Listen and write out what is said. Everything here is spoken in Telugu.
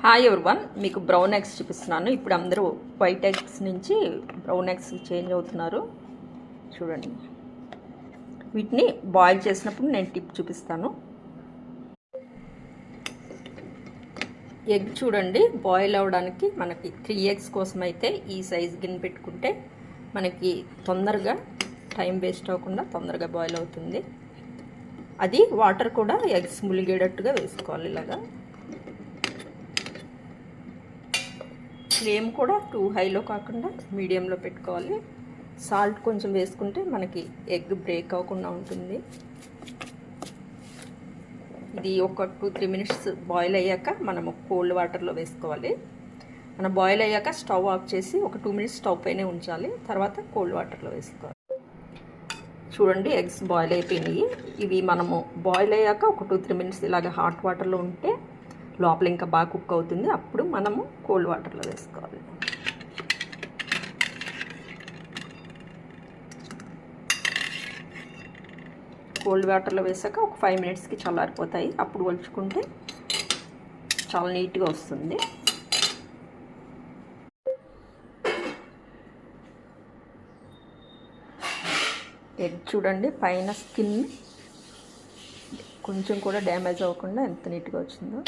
హాయ్ ఎవరివన్, మీకు బ్రౌన్ ఎగ్స్ చూపిస్తున్నాను. ఇప్పుడు అందరూ వైట్ ఎగ్స్ నుంచి బ్రౌన్ ఎగ్స్ చేంజ్ అవుతున్నారు. చూడండి, వీటిని బాయిల్ చేసినప్పుడు నేను టిప్ చూపిస్తాను. ఎగ్ చూడండి, బాయిల్ అవ్వడానికి మనకి 3 eggs కోసం అయితే ఈ సైజ్ గిన్నె పెట్టుకుంటే మనకి తొందరగా టైం వేస్ట్ అవ్వకుండా తొందరగా బాయిల్ అవుతుంది. అది వాటర్ కూడా ఎగ్స్ ములిగేటట్టుగా వేసుకోవాలి. ఇలాగా ఫ్లేమ్ కూడా టూ హైలో కాకుండా మీడియంలో పెట్టుకోవాలి. సాల్ట్ కొంచెం వేసుకుంటే మనకి ఎగ్ బ్రేక్ అవ్వకుండా ఉంటుంది. ఇది ఒక 2-3 minutes బాయిల్ అయ్యాక మనము కోల్డ్ వాటర్లో వేసుకోవాలి. మనం బాయిల్ అయ్యాక స్టవ్ ఆఫ్ చేసి ఒక 2 minutes స్టవ్ పైనే ఉంచాలి. తర్వాత కోల్డ్ వాటర్లో వేసుకోవాలి. చూడండి, ఎగ్స్ బాయిల్ అయిపోయినాయి. ఇవి మనము బాయిల్ అయ్యాక ఒక 2-3 minutes ఇలాగ హాట్ వాటర్లో ఉంటే లోపల ఇంకా బాగా కుక్ అవుతుంది. అప్పుడు మనము కోల్డ్ వాటర్లో వేసుకోవాలి. కోల్డ్ వాటర్లో వేసాక ఒక 5 minutesకి చల్లారిపోతాయి. అప్పుడు ఒలుచుకుంటే చాలా నీట్గా వస్తుంది. ఎగ్ చూడండి, పైన స్కిన్ కొంచెం కూడా డ్యామేజ్ అవ్వకుండా ఎంత నీట్గా వచ్చిందో.